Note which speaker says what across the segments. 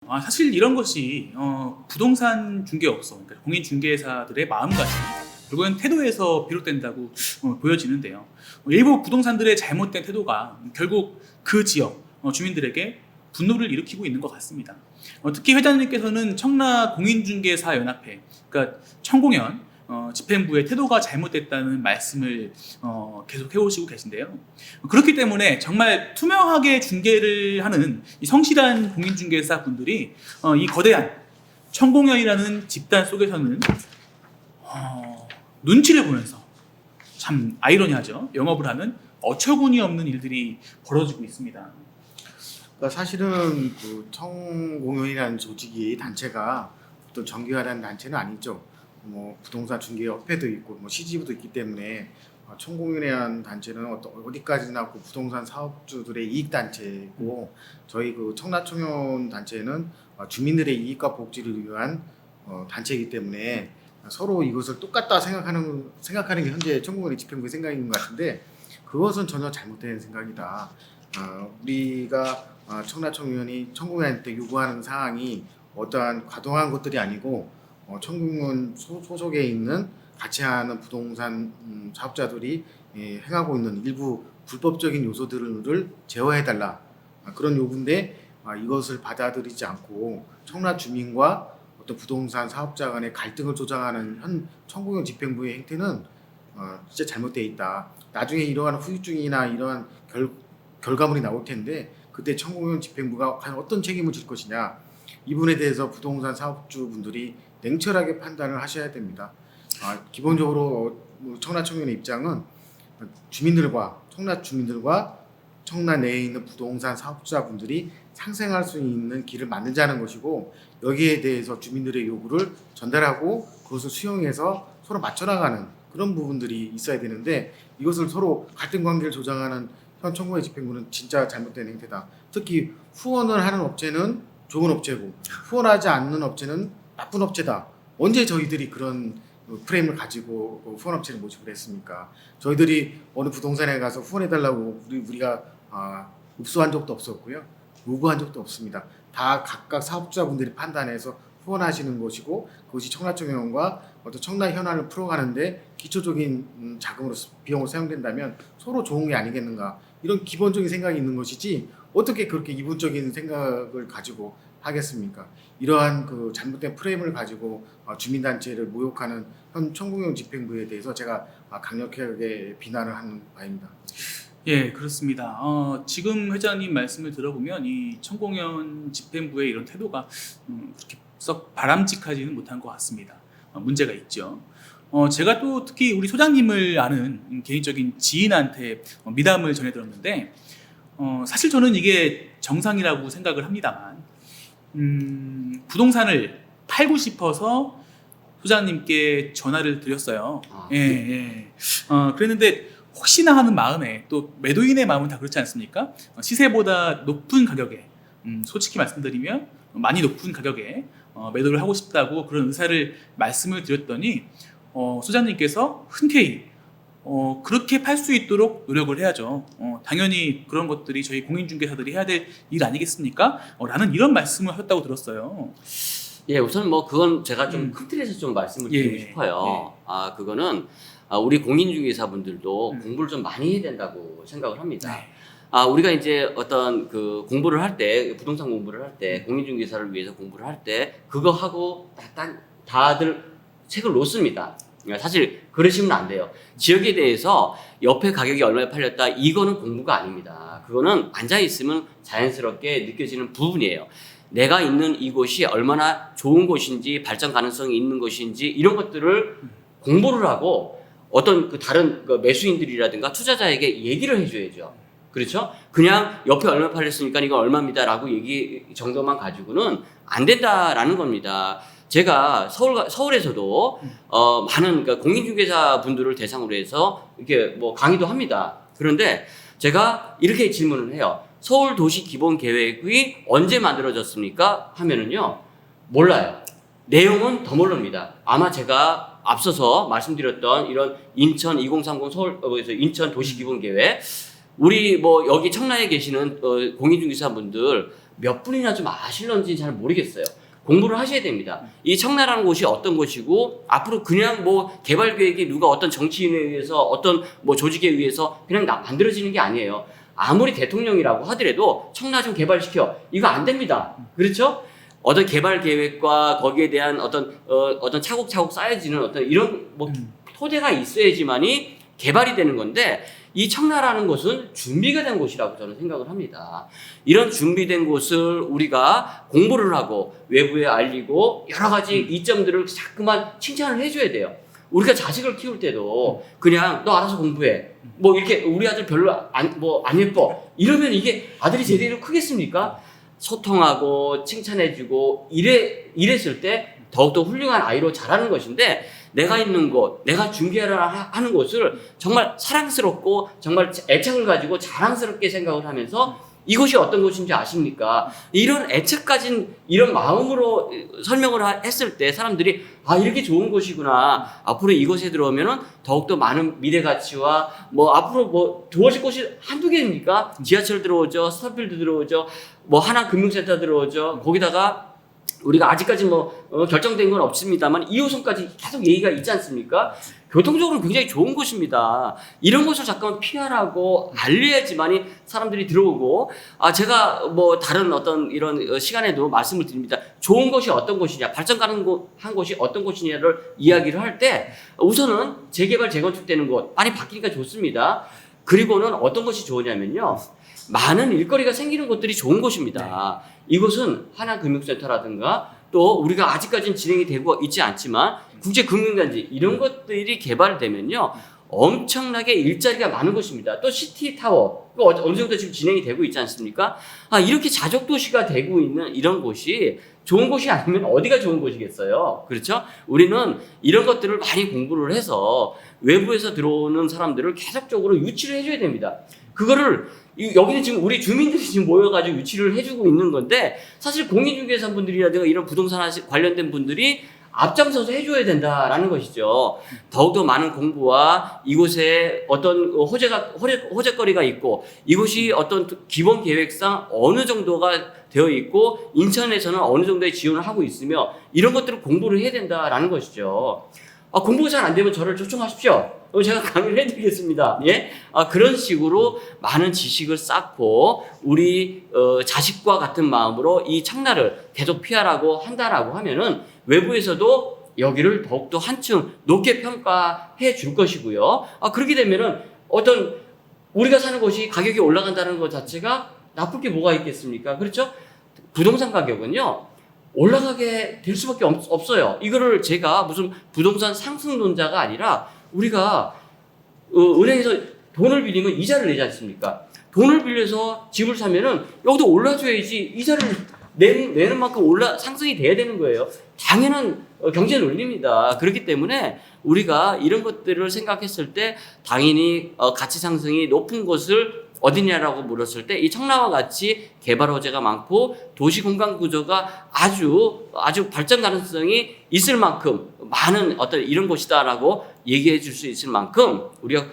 Speaker 1: 사실 이런 것이 부동산 중개업소, 그러니까 공인중개사들의 마음가짐, 결국은 태도에서 비롯된다고 보여지는데요. 일부 부동산들의 잘못된 태도가 결국 그 지역 주민들에게 분노를 일으키고 있는 것 같습니다. 특히 회장님께서는 청라 공인중개사 연합회, 그러니까 청공연 집행부의 태도가 잘못됐다는 말씀을 계속 해오시고 계신데요. 그렇기 때문에 정말 투명하게 중개를 하는 이 성실한 공인중개사 분들이 이 거대한 청공연이라는 집단 속에서는 눈치를 보면서, 참 아이러니하죠, 영업을 하는 어처구니 없는 일들이 벌어지고 있습니다.
Speaker 2: 그러니까 사실은 그 청공연이라는 조직이 단체가 또 정규화된 단체는 아니죠. 뭐 부동산 중개협회도 있고 뭐 CGV도 있기 때문에 청공연이라는 단체는 어디까지나 그 부동산 사업주들의 이익 단체고, 저희 그 청라청년 단체는 주민들의 이익과 복지를 위한 단체이기 때문에 서로 이것을 똑같다 생각하는 게 현재 청공연의 집행부의 생각인 것 같은데, 그것은 전혀 잘못된 생각이다. 우리가 청라청년이 청공연한테 요구하는 사항이 어떠한 과도한 것들이 아니고 청공연 소속에 있는 같이 하는 부동산 사업자들이 행하고 있는 일부 불법적인 요소들을 제어해달라, 그런 요구인데, 이것을 받아들이지 않고 청라 주민과 어떤 부동산 사업자 간의 갈등을 조장하는 현 청공연 집행부의 행태는 진짜 잘못되어 있다. 나중에 이러한 후유증이나 이러한 결과물이 나올 텐데 그때 청공연 집행부가 과연 어떤 책임을 질 것이냐, 이 부분에 대해서 부동산 사업주분들이 냉철하게 판단을 하셔야 됩니다. 기본적으로 청라청년의 입장은 청라 주민들과 청라 내에 있는 부동산 사업자분들이 상생할 수 있는 길을 만들자는 것이고, 여기에 대해서 주민들의 요구를 전달하고 그것을 수용해서 서로 맞춰나가는 그런 부분들이 있어야 되는데, 이것을 서로 갈등 관계를 조장하는 현 청구의 집행부는 진짜 잘못된 행태다. 특히 후원을 하는 업체는 좋은 업체고 후원하지 않는 업체는 나쁜 업체다. 언제 저희들이 그런 프레임을 가지고 후원업체를 모집을 했습니까? 저희들이 어느 부동산에 가서 후원해달라고 우리가 읍소한 적도 없었고요, 요구한 적도 없습니다. 다 각각 사업자분들이 판단해서 후원하시는 것이고, 그것이 청라청년과 어떤 청라 현안을 풀어가는데 기초적인 자금으로 비용으로 사용된다면 서로 좋은 게 아니겠는가, 이런 기본적인 생각이 있는 것이지 어떻게 그렇게 이분적인 생각을 가지고 하겠습니까? 이러한 그 잘못된 프레임을 가지고 주민단체를 모욕하는 현 청공연 집행부에 대해서 제가 강력하게 비난을 하는 바입니다.
Speaker 1: 예, 그렇습니다. 지금 회장님 말씀을 들어보면 이 청공연 집행부의 이런 태도가 그렇게 썩 바람직하지는 못한 것 같습니다. 문제가 있죠. 제가 또 특히 우리 소장님을 아는 개인적인 지인한테 미담을 전해 들었는데, 사실 저는 이게 정상이라고 생각을 합니다만, 부동산을 팔고 싶어서 소장님께 전화를 드렸어요. 예. 그랬는데 혹시나 하는 마음에, 또 매도인의 마음은 다 그렇지 않습니까? 시세보다 높은 가격에, 솔직히 말씀드리면 많이 높은 가격에 매도를 하고 싶다고 그런 의사를 말씀을 드렸더니 소장님께서 흔쾌히 그렇게 팔 수 있도록 노력을 해야죠. 당연히 그런 것들이 저희 공인중개사들이 해야 될 일 아니겠습니까? 라는 이런 말씀을 하셨다고 들었어요.
Speaker 3: 예, 우선 뭐 그건 제가 좀 큰 틀에서 좀 말씀을 드리고 싶어요. 그거는 우리 공인중개사분들도 공부를 좀 많이 해야 된다고 생각을 합니다. 우리가 이제 어떤 그 공부를 할 때, 부동산 공부를 할 때, 공인중개사를 위해서 공부를 할 때 그거 하고 다들 책을 놓습니다. 사실 그러시면 안 돼요. 지역에 대해서 옆에 가격이 얼마에 팔렸다, 이거는 공부가 아닙니다. 그거는 앉아있으면 자연스럽게 느껴지는 부분이에요. 내가 있는 이곳이 얼마나 좋은 곳인지, 발전 가능성이 있는 곳인지, 이런 것들을 공부를 하고 어떤 그 다른 그 매수인들이라든가 투자자에게 얘기를 해줘야죠. 그렇죠? 그냥 옆에 얼마 팔렸으니까 이건 얼마입니다 라고 얘기 정도만 가지고는 안 된다라는 겁니다. 제가 서울에서도 많은 그러니까 공인중개사 분들을 대상으로 해서 이렇게 뭐 강의도 합니다. 그런데 제가 이렇게 질문을 해요. 서울 도시 기본 계획이 언제 만들어졌습니까? 하면은요, 몰라요. 내용은 더 모릅니다. 아마 제가 앞서서 말씀드렸던 이런 인천 2030 서울에서 인천 도시 기본 계획, 우리 뭐 여기 청라에 계시는 공인중개사분들 몇 분이나 좀 아실런지 잘 모르겠어요. 공부를 하셔야 됩니다. 이 청라라는 곳이 어떤 곳이고 앞으로 그냥 뭐 개발 계획이 누가 어떤 정치인에 의해서 어떤 뭐 조직에 의해서 그냥 만들어지는 게 아니에요. 아무리 대통령이라고 하더라도 청라 좀 개발시켜. 이거 안 됩니다. 그렇죠? 어떤 개발 계획과 거기에 대한 어떤 차곡차곡 쌓여지는 어떤 이런 뭐 토대가 있어야지만이 개발이 되는 건데 이 청라라는 곳은 준비가 된 곳이라고 저는 생각을 합니다. 이런 준비된 곳을 우리가 공부를 하고 외부에 알리고 여러 가지 이점들을 자꾸만 칭찬을 해줘야 돼요. 우리가 자식을 키울 때도 그냥 너 알아서 공부해. 뭐 이렇게 우리 아들 별로 안 예뻐. 이러면 이게 아들이 제대로 크겠습니까? 소통하고 칭찬해주고 이랬을 때 더욱더 훌륭한 아이로 자라는 것인데 내가 있는 곳, 내가 준비하려 하는 곳을 정말 사랑스럽고 정말 애착을 가지고 자랑스럽게 생각을 하면서 이곳이 어떤 곳인지 아십니까? 이런 애착 가진 이런 마음으로 설명을 했을 때 사람들이 아 이렇게 좋은 곳이구나. 앞으로 이곳에 들어오면은 더욱더 많은 미래 가치와 뭐 앞으로 뭐 좋아질 곳이 한두 개입니까? 지하철 들어오죠, 스타필드 들어오죠, 뭐 하나금융센터 들어오죠. 거기다가 우리가 아직까지 결정된 건 없습니다만 2호선까지 계속 얘기가 있지 않습니까? 교통적으로 굉장히 좋은 곳입니다. 이런 곳을 잠깐 피하라고 알려야지만이 사람들이 들어오고, 제가 뭐 다른 어떤 이런 시간에도 말씀을 드립니다. 좋은 곳이 어떤 곳이냐, 발전 가능한 곳이 어떤 곳이냐를 이야기를 할 때 우선은 재개발, 재건축되는 곳 많이 바뀌니까 좋습니다. 그리고는 어떤 것이 좋으냐면요. 많은 일거리가 생기는 곳들이 좋은 곳입니다. 이곳은 하나금융센터라든가 또 우리가 아직까지는 진행이 되고 있지 않지만 국제금융단지 이런 것들이 개발되면요. 엄청나게 일자리가 많은 곳입니다. 또 시티타워 어느 정도 지금 진행이 되고 있지 않습니까? 이렇게 자족도시가 되고 있는 이런 곳이 좋은 곳이 아니면 어디가 좋은 곳이겠어요? 그렇죠? 우리는 이런 것들을 많이 공부를 해서 외부에서 들어오는 사람들을 계속적으로 유치를 해줘야 됩니다. 그거를 여기는 지금 우리 주민들이 지금 모여가지고 유치를 해주고 있는 건데 사실 공인중개사분들이라든가 이런 부동산 관련된 분들이 앞장서서 해줘야 된다라는 것이죠. 더욱더 많은 공부와 이곳에 어떤 호재거리가 있고 이곳이 어떤 기본 계획상 어느 정도가 되어 있고 인천에서는 어느 정도의 지원을 하고 있으며 이런 것들을 공부를 해야 된다라는 것이죠. 공부가 잘 안 되면 저를 초청하십시오. 제가 강의를 해드리겠습니다. 예? 그런 식으로 많은 지식을 쌓고 우리 자식과 같은 마음으로 이 청라를 계속 피하라고 한다라고 하면은 외부에서도 여기를 더욱더 한층 높게 평가해 줄 것이고요. 그렇게 되면은 어떤 우리가 사는 곳이 가격이 올라간다는 것 자체가 나쁠 게 뭐가 있겠습니까? 그렇죠? 부동산 가격은요. 올라가게 될 수밖에 없어요. 이거를 제가 무슨 부동산 상승론자가 아니라 우리가 은행에서 돈을 빌리면 이자를 내지 않습니까? 돈을 빌려서 집을 사면은 여기도 올라줘야지 이자를 내는 만큼 상승이 돼야 되는 거예요. 당연한 경제 논리입니다. 그렇기 때문에 우리가 이런 것들을 생각했을 때 당연히 가치 상승이 높은 곳을 어디냐라고 물었을 때 이 청라와 같이 개발 호재가 많고 도시 공간 구조가 아주 발전 가능성이 있을 만큼 많은 어떤 이런 곳이다라고 얘기해 줄 수 있을 만큼 우리가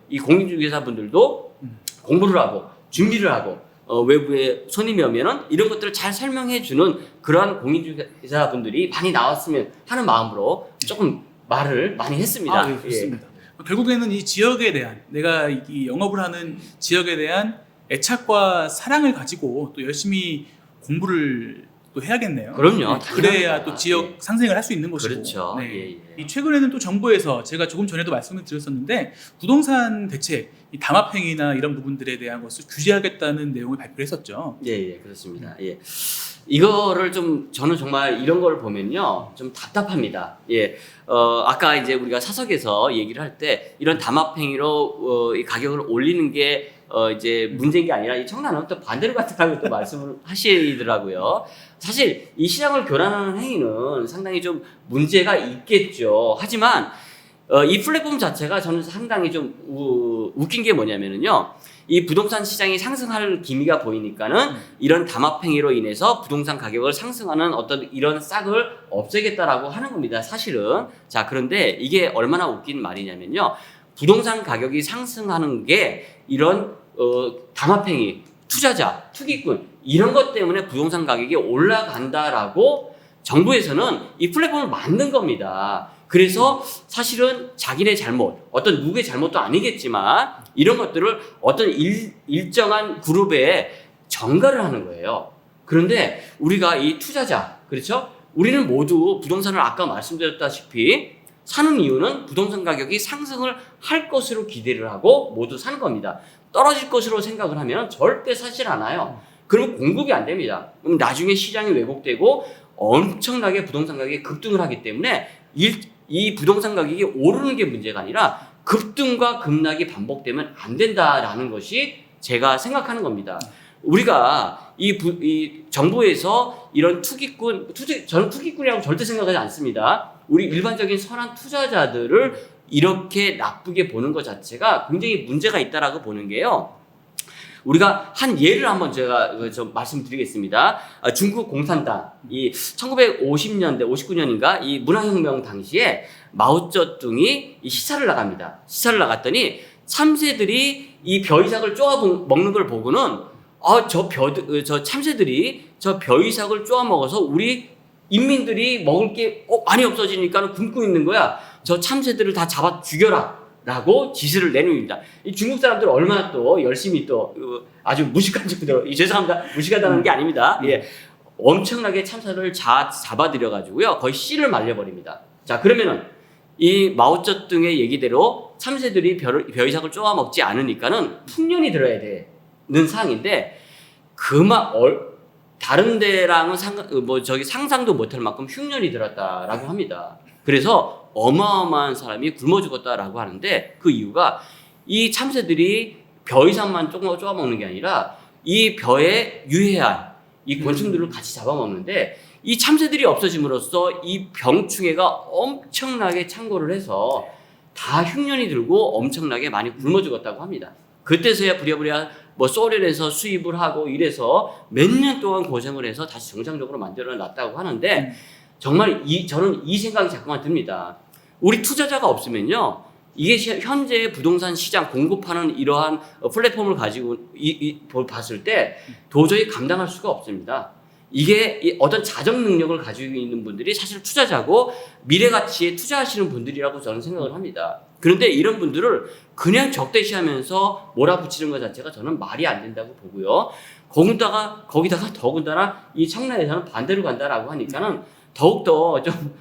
Speaker 3: 이 공인중개사분들도 공부를 하고 준비를 하고 외부에 손님이 오면은 이런 것들을 잘 설명해 주는 그러한 공인중개사분들이 많이 나왔으면 하는 마음으로 조금 말을 많이 했습니다.
Speaker 1: 네, 좋습니다. 결국에는 이 지역에 대한 내가 이 영업을 하는 지역에 대한 애착과 사랑을 가지고 또 열심히 공부를 또 해야겠네요.
Speaker 3: 그럼요.
Speaker 1: 그래야 또 지역 상생을 할 수 있는 것이고.
Speaker 3: 그렇죠.
Speaker 1: 네. 이 최근에는 또 정부에서 제가 조금 전에도 말씀을 드렸었는데 부동산 대책, 이 담합행위나 이런 부분들에 대한 것을 규제하겠다는 내용을 발표했었죠.
Speaker 3: 예, 그렇습니다. 예. 이거를 저는 정말 이런 걸 보면요. 좀 답답합니다. 예. 아까 이제 우리가 사석에서 얘기를 할 때 이런 담합행위로 이 가격을 올리는 게 이제 문제인 게 아니라 이 청라는 또 반대로 같다고 또 말씀을 하시더라고요. 사실 이 시장을 교란하는 행위는 상당히 좀 문제가 있겠죠. 하지만 이 플랫폼 자체가 저는 상당히 좀 웃긴 게 뭐냐면은요. 이 부동산 시장이 상승할 기미가 보이니까는 이런 담합행위로 인해서 부동산 가격을 상승하는 어떤 이런 싹을 없애겠다라고 하는 겁니다. 사실은. 자, 그런데 이게 얼마나 웃긴 말이냐면요. 부동산 가격이 상승하는 게 이런 담합행위, 투자자, 투기꾼 이런 것 때문에 부동산 가격이 올라간다라고 정부에서는 이 플랫폼을 만든 겁니다. 그래서 사실은 자기네 잘못, 어떤 누구의 잘못도 아니겠지만 이런 것들을 어떤 일정한 그룹에 전가를 하는 거예요. 그런데 우리가 이 투자자, 그렇죠? 우리는 모두 부동산을 아까 말씀드렸다시피 사는 이유는 부동산 가격이 상승을 할 것으로 기대를 하고 모두 사는 겁니다. 떨어질 것으로 생각을 하면 절대 사질 않아요. 그러면 공급이 안 됩니다. 그럼 나중에 시장이 왜곡되고 엄청나게 부동산 가격이 급등을 하기 때문에 이 부동산 가격이 오르는 게 문제가 아니라 급등과 급락이 반복되면 안 된다라는 것이 제가 생각하는 겁니다. 우리가 이 정부에서 이런 저는 투기꾼이라고 절대 생각하지 않습니다. 우리 일반적인 선한 투자자들을 이렇게 나쁘게 보는 것 자체가 굉장히 문제가 있다라고 보는 게요. 우리가 한 예를 한번 제가 좀 말씀드리겠습니다. 중국 공산당 이 1950년대 59년인가 이 문화혁명 당시에 마오쩌둥이 이 시사를 나갑니다. 시사를 나갔더니 참새들이 이 벼이삭을 쪼아 먹는 걸 보고는 저 참새들이 저 벼이삭을 쪼아 먹어서 우리 인민들이 먹을 게 많이 없어지니까 굶고 있는 거야. 저 참새들을 다 잡아 죽여라. 라고 지시를 내놓습니다. 이 중국 사람들 얼마나 또 열심히 또 아주 무식한 척들, 죄송합니다. 무식하다는 게 아닙니다. 예, 엄청나게 참새를 잡아들여가지고요. 거의 씨를 말려버립니다. 자, 그러면은 이 마오쩌둥의 얘기대로 참새들이 벼이삭을 쪼아 먹지 않으니까는 풍년이 들어야 되는 상황인데 다른 데랑은 상상도 못할 만큼 흉년이 들었다라고 합니다. 그래서 어마어마한 사람이 굶어 죽었다라고 하는데 그 이유가 이 참새들이 벼이삭만 쪼아 먹는 게 아니라 이 벼에 유해한 이 곤충들을 같이 잡아먹는데 이 참새들이 없어짐으로써 이 병충해가 엄청나게 창궐을 해서 다 흉년이 들고 엄청나게 많이 굶어 죽었다고 합니다. 그때서야 부랴부랴 소련에서 수입을 하고 이래서 몇 년 동안 고생을 해서 다시 정상적으로 만들어 놨다고 하는데 정말 저는 이 생각이 자꾸만 듭니다. 우리 투자자가 없으면요, 이게 현재 부동산 시장 공급하는 이러한 플랫폼을 가지고 봤을 때 도저히 감당할 수가 없습니다. 이게 어떤 자정 능력을 가지고 있는 분들이 사실 투자자고 미래 가치에 투자하시는 분들이라고 저는 생각을 합니다. 그런데 이런 분들을 그냥 적대시하면서 몰아붙이는 것 자체가 저는 말이 안 된다고 보고요. 거기다가 더군다나 이 청라에서는 반대로 간다라고 하니까는 더욱더 좀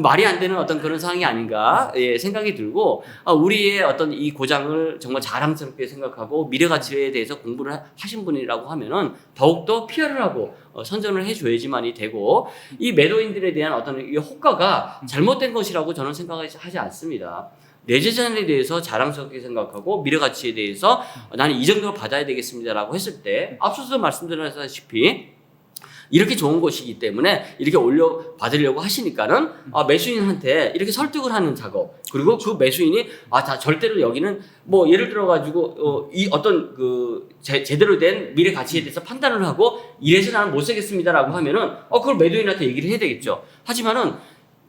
Speaker 3: 말이 안 되는 어떤 그런 상황이 아닌가 생각이 들고 우리의 어떤 이 고장을 정말 자랑스럽게 생각하고 미래 가치에 대해서 공부를 하신 분이라고 하면은 더욱더 피하를 하고 선전을 해줘야지만이 되고 이 매도인들에 대한 어떤 이 호가가 잘못된 것이라고 저는 생각하지 않습니다. 내 재산에 대해서 자랑스럽게 생각하고 미래 가치에 대해서 나는 이 정도 받아야 되겠습니다라고 했을 때 앞서서 말씀드렸다시피 이렇게 좋은 곳이기 때문에 이렇게 받으려고 하시니까는 매수인한테 이렇게 설득을 하는 작업, 그리고 그 매수인이 절대로 여기는 예를 들어 가지고 이 어떤 제대로 된 미래 가치에 대해서 판단을 하고 이래서 나는 못 사겠습니다라고 하면은 그걸 매도인한테 얘기를 해야 되겠죠. 하지만은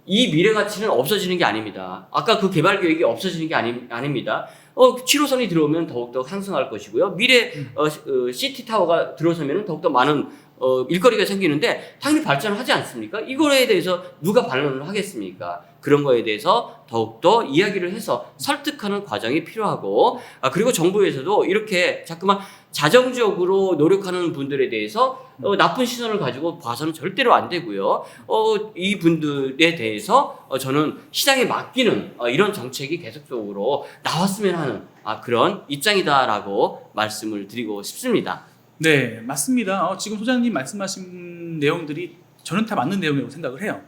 Speaker 3: 이 미래 가치는 없어지는 게 아닙니다. 아까 그 개발 계획이 없어지는 게 아닙니다. 7호선이 들어오면 더욱더 상승할 것이고요. 미래 시티 타워가 들어서면 더욱더 많은 일거리가 생기는데 당연히 발전을 하지 않습니까? 이거에 대해서 누가 반론을 하겠습니까? 그런 거에 대해서 더욱더 이야기를 해서 설득하는 과정이 필요하고 그리고 정부에서도 이렇게 자꾸만 자정적으로 노력하는 분들에 대해서 나쁜 시선을 가지고 봐서는 절대로 안 되고요. 이 분들에 대해서 저는 시장에 맡기는 이런 정책이 계속적으로 나왔으면 하는 그런 입장이다라고 말씀을 드리고 싶습니다.
Speaker 1: 네, 맞습니다. 지금 소장님 말씀하신 내용들이 저는 다 맞는 내용이라고 생각을 해요.